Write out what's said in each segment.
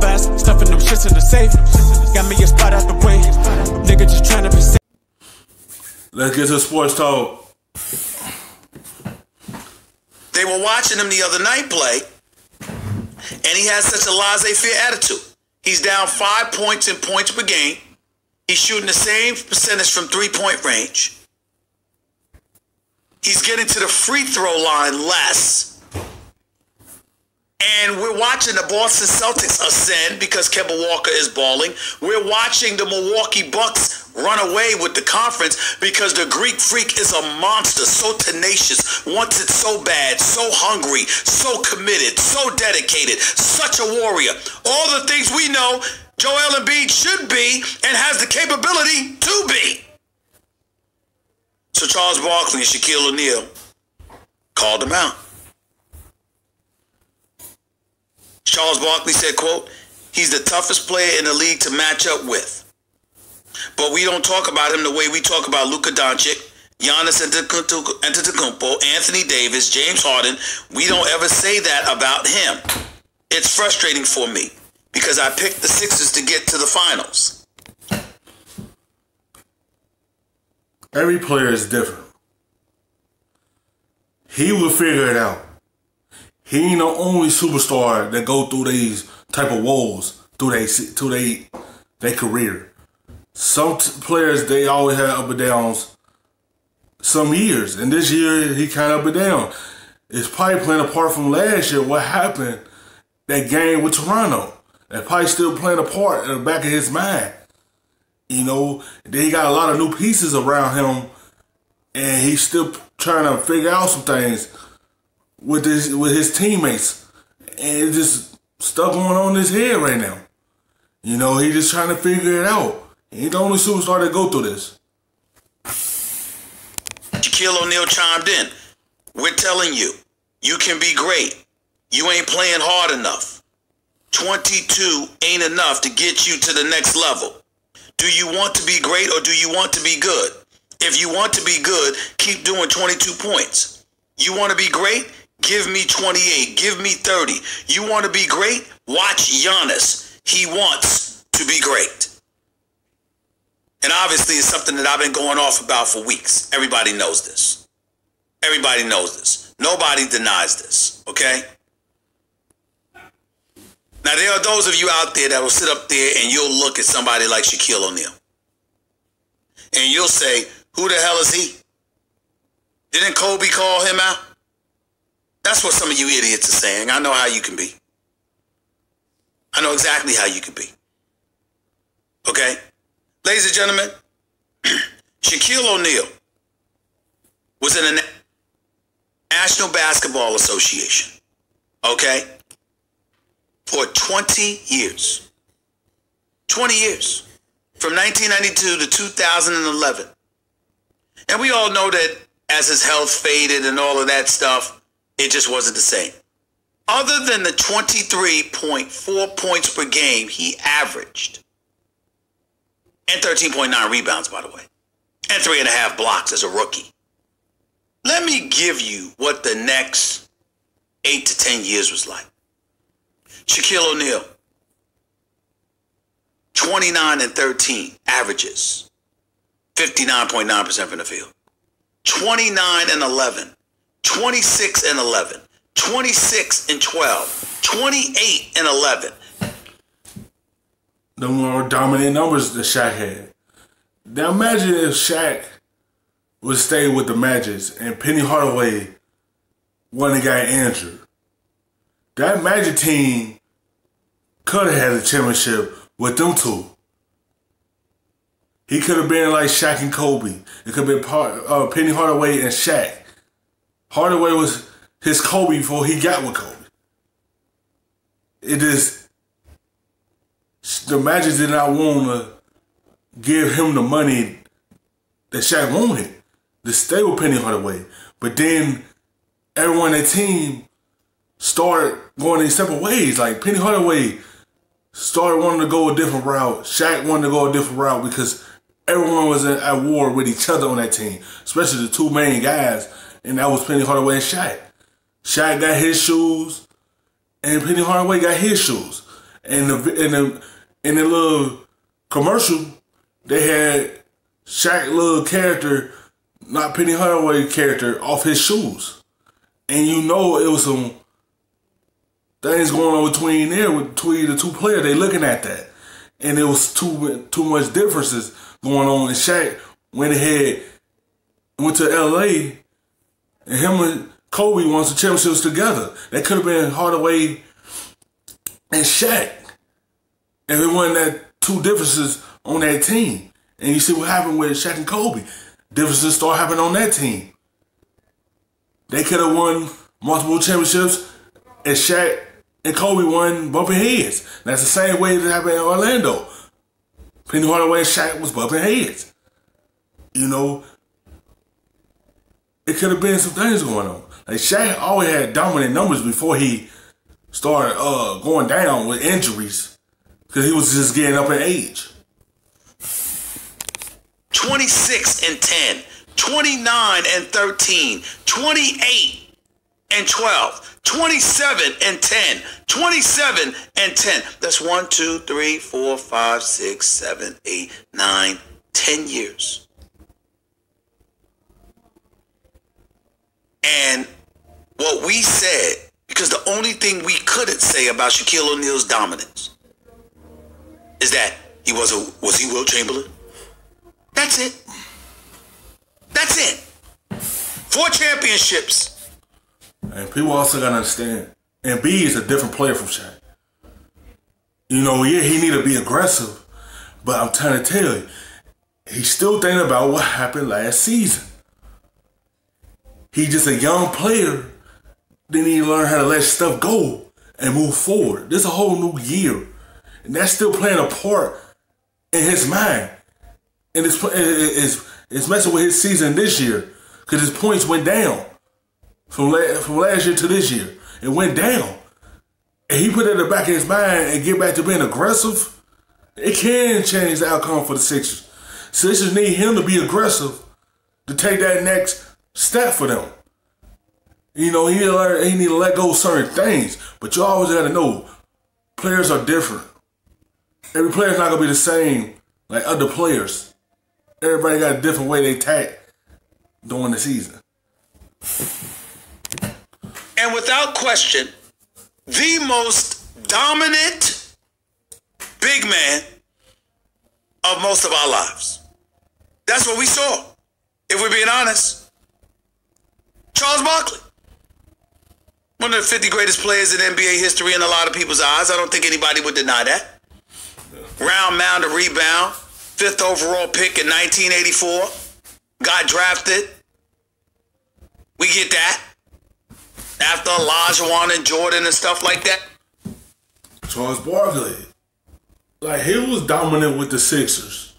best. Stuffing them shits in the safe. Got me a spot out the way. Nigga just trying to be safe. Let's get to sports talk. They were watching him the other night play, and he has such a laissez-faire attitude. He's down 5 points in points per game. He's shooting the same percentage from three-point range. He's getting to the free throw line less. And we're watching the Boston Celtics ascend because Kemba Walker is balling. We're watching the Milwaukee Bucks run away with the conference because the Greek Freak is a monster, so tenacious, wants it so bad, so hungry, so committed, so dedicated, such a warrior. All the things we know Joel Embiid should be and has the capability to be. So Charles Barkley and Shaquille O'Neal called him out. Charles Barkley said, quote, "He's the toughest player in the league to match up with. But we don't talk about him the way we talk about Luka Doncic, Giannis Antetokounmpo, Anthony Davis, James Harden. We don't ever say that about him. It's frustrating for me because I picked the Sixers to get to the finals." Every player is different. He will figure it out. He ain't the only superstar that go through these type of woes through their career. Some players, they always have up and downs some years. And this year, he kind of up and down. It's probably playing a part from last year, what happened, that game with Toronto. That's probably still playing a part in the back of his mind. You know, then he got a lot of new pieces around him, and he's still trying to figure out some things with his teammates. And it's just stuff going on in his head right now. You know, he's just trying to figure it out. He ain't the only superstar that go through this. Shaquille O'Neal chimed in. "We're telling you, you can be great. You ain't playing hard enough. 22 ain't enough to get you to the next level. Do you want to be great or do you want to be good? If you want to be good, keep doing 22 points. You want to be great? Give me 28. Give me 30. You want to be great? Watch Giannis. He wants to be great." And obviously it's something that I've been going off about for weeks. Everybody knows this. Everybody knows this. Nobody denies this, okay? Now, there are those of you out there that will sit up there and you'll look at somebody like Shaquille O'Neal. And you'll say, who the hell is he? Didn't Kobe call him out? That's what some of you idiots are saying. I know how you can be. I know exactly how you can be. Okay? Ladies and gentlemen, Shaquille O'Neal was in the National Basketball Association. Okay? For 20 years. 20 years. From 1992 to 2011. And we all know that as his health faded and all of that stuff, it just wasn't the same. Other than the 23.4 points per game he averaged, and 13.9 rebounds, by the way, and 3.5 blocks as a rookie. Let me give you what the next 8 to 10 years was like. Shaquille O'Neal, 29 and 13 averages, 59.9% from the field. 29 and 11, 26 and 11, 26 and 12, 28 and 11. The more dominant numbers that Shaq had. Now imagine if Shaq would stay with the Magic and Penny Hardaway wasn't got injured. That Magic team could have had a championship with them two. He could have been like Shaq and Kobe. It could have been Penny Hardaway and Shaq. Hardaway was his Kobe before he got with Kobe. It is... The Magic did not want to give him the money that Shaq wanted to stay with Penny Hardaway. But then everyone on that team started going in separate ways. Like Penny Hardaway started wanting to go a different route. Shaq wanted to go a different route because everyone was at war with each other on that team, especially the two main guys, and that was Penny Hardaway and Shaq. Shaq got his shoes, and Penny Hardaway got his shoes. And in the little commercial, they had Shaq little character, not Penny Hardaway character, off his shoes. And you know it was some things going on between the two players. They looking at that. And there was too much differences going on. And Shaq went to LA, and him and Kobe won some championships together. That could have been Hardaway and Shaq. And it wasn't that two differences on that team. And you see what happened with Shaq and Kobe. Differences start happening on that team. They could have won multiple championships, and Shaq and Kobe won bumping heads. That's the same way that happened in Orlando. Penny Hardaway and Shaq was bumping heads. You know, it could have been some things going on. Like Shaq always had dominant numbers before he started going down with injuries, because he was just getting up in age. 26 and 10, 29 and 13, 28 and 12, 27 and 10, 27 and 10. That's 1, 2, 3, 4, 5, 6, 7, 8, 9, 10 years. And what we said, because the only thing we couldn't say about Shaquille O'Neal's dominance is that was he Wilt Chamberlain? That's it. That's it. 4 championships. And people also gotta understand, Embiid is a different player from Shaq. You know, yeah, he need to be aggressive, but I'm trying to tell you, he's still thinking about what happened last season. He's just a young player. Then he learn how to let stuff go and move forward. This is a whole new year, and that's still playing a part in his mind. And it's messing with his season this year, because his points went down from last year to this year. It went down. And he put it in the back of his mind and get back to being aggressive. It can change the outcome for the Sixers. Sixers need him to be aggressive to take that next step for them. You know, he need to let go of certain things. But you always got to know, players are different. Every player's not going to be the same like other players. Everybody got a different way they attack during the season. And without question, the most dominant big man of most of our lives. That's what we saw, if we're being honest. Charles Barkley. One of the 50 greatest players in NBA history in a lot of people's eyes. I don't think anybody would deny that. Round mound to rebound. 5th overall pick in 1984. Got drafted. We get that. After Olajuwon and Jordan and stuff like that. Charles Barkley. Like, he was dominant with the Sixers.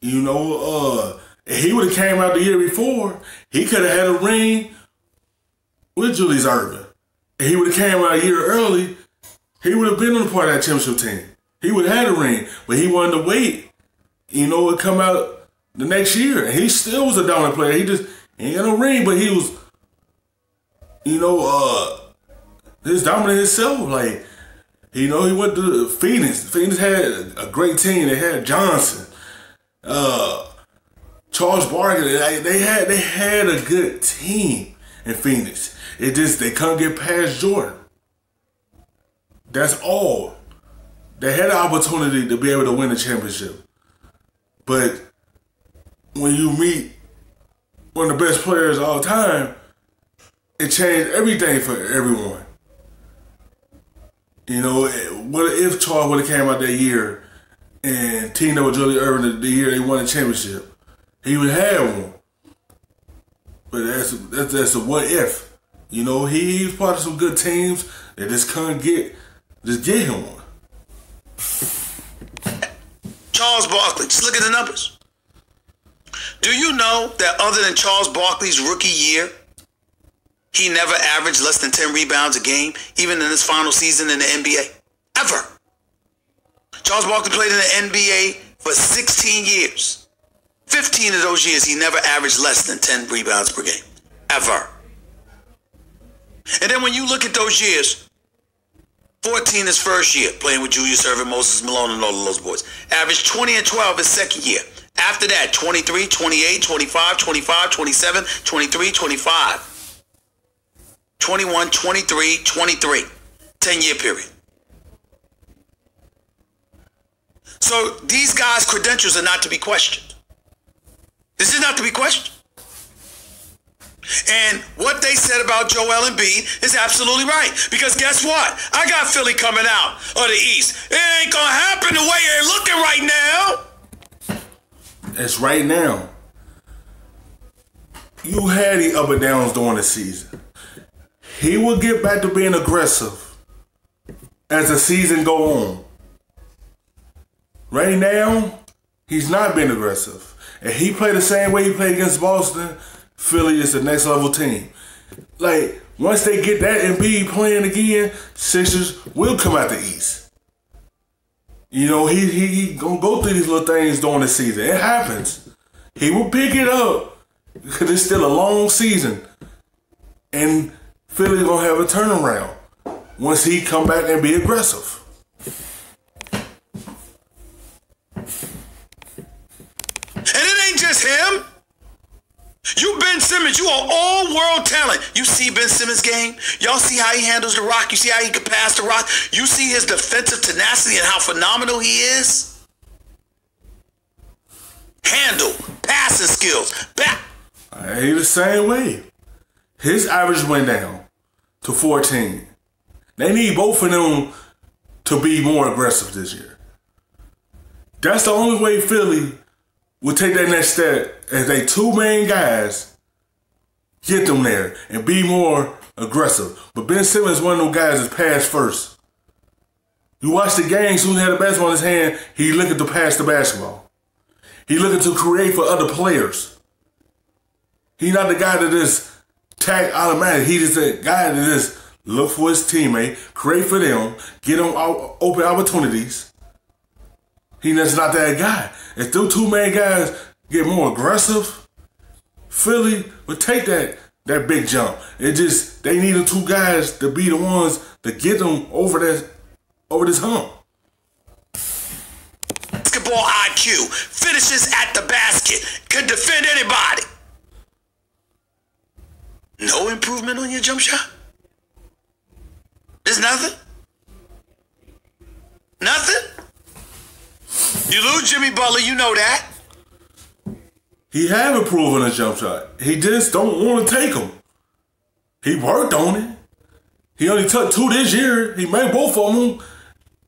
You know, if he would have came out the year before, he could have had a ring with Julius Erving. If he would have came out a year early, he would have been on the part of that championship team. He would have had a ring, but he wanted to wait. You know, it come out the next year. And he still was a dominant player. He ain't got no ring, but he was, you know, his dominant himself. Like, you know, he went to Phoenix. Phoenix had a great team. They had Johnson, Charles Barkley. They had a good team in Phoenix. It just, they couldn't get past Jordan. That's all. They had an opportunity to be able to win the championship. But when you meet one of the best players of all time, it changed everything for everyone. You know, what if Charles would have came out that year and teamed up with Julius Erving the year they won the championship? He would have one. But that's a what if. You know, he's part of some good teams that just couldn't get him one. Charles Barkley, just look at the numbers. Do you know that other than Charles Barkley's rookie year, he never averaged less than 10 rebounds a game, even in his final season in the NBA? Ever. Charles Barkley played in the NBA for 16 years. 15 of those years, he never averaged less than 10 rebounds per game. Ever. And then when you look at those years, 14 his first year, playing with Julius Erving, Moses Malone, and all of those boys. Averaged 20 and 12 his second year. After that, 23, 28, 25, 25, 27, 23, 25. 21, 23, 23. 10-year period. So these guys' credentials are not to be questioned. This is not to be questioned. And what they said about Joel Embiid is absolutely right. Because guess what? I got Philly coming out of the East. It ain't going to happen the way they're looking right now. It's right now. You had the up and downs during the season. He will get back to being aggressive as the season go on. Right now, he's not being aggressive. If he played the same way he played against Boston, Philly is the next level team. Like, once they get that Embiid playing again, Sixers will come out the East. You know, he gonna go through these little things during the season. It happens. He will pick it up because it's still a long season. And Philly gonna have a turnaround once he come back and be aggressive. And it ain't just him. You Ben Simmons, you are all world talent. You see Ben Simmons' game? Y'all see how he handles the rock? You see how he can pass the rock? You see his defensive tenacity and how phenomenal he is? Handle, passing skills, back. He the same way. His average went down to 14. They need both of them to be more aggressive this year. That's the only way Philly will take that next step, as they two main guys get them there and be more aggressive. But Ben Simmons is one of those guys that pass first. You watch the game, soon as he had the basketball in his hand, he looking to pass the basketball. He looking to create for other players. He's not the guy that just tag automatic. He just the guy that just look for his teammate, create for them, get them open opportunities. He's just not that guy. If those two main guys get more aggressive, Philly would take that big jump. It just, they need the two guys to be the ones to get them over this hump. Basketball IQ, finishes at the basket, could defend anybody. No improvement on your jump shot? There's nothing? Nothing? You lose Jimmy Butler, you know that. He have improved on his jump shot. He just don't want to take them. He worked on it. He only took 2 this year. He made both of them.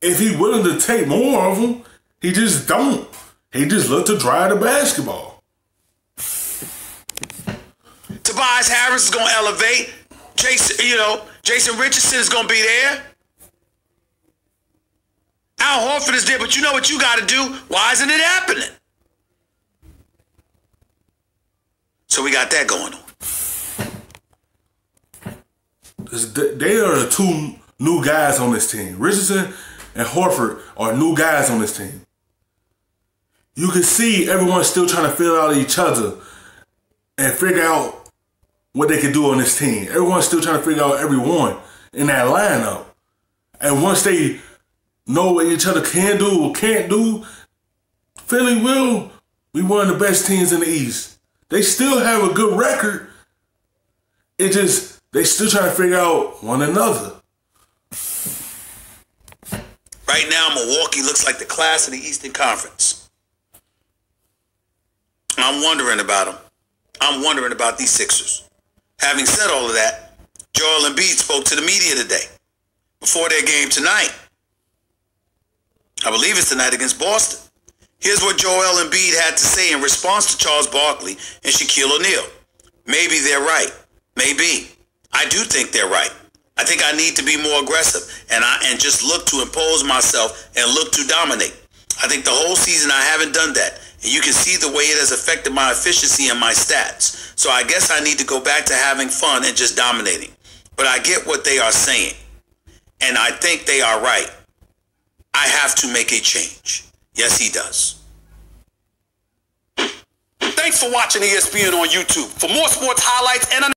If he willing to take more of them, he just don't. He just look to drive the basketball. Tobias Harris is going to elevate. Jason Richardson is going to be there. Al Horford is there, but you know what you got to do? Why isn't it happening? So we got that going on. They are the two new guys on this team. Richardson and Horford are new guys on this team. You can see everyone still trying to figure out each other and figure out what they can do on this team. Everyone's still trying to figure out everyone in that lineup. And once they know what each other can do or can't do, Philly will be one of the best teams in the East. They still have a good record. It just, they still trying to figure out one another. Right now, Milwaukee looks like the class of the Eastern Conference. I'm wondering about them. I'm wondering about these Sixers. Having said all of that, Joel Embiid spoke to the media today before their game tonight. I believe it's tonight against Boston. Here's what Joel Embiid had to say in response to Charles Barkley and Shaquille O'Neal. Maybe they're right. Maybe. I do think they're right. I think I need to be more aggressive and just look to impose myself and look to dominate. I think the whole season I haven't done that. And you can see the way it has affected my efficiency and my stats. So I guess I need to go back to having fun and just dominating. But I get what they are saying. And I think they are right. I have to make a change. Yes, he does. Thanks for watching ESPN on YouTube. For more sports highlights and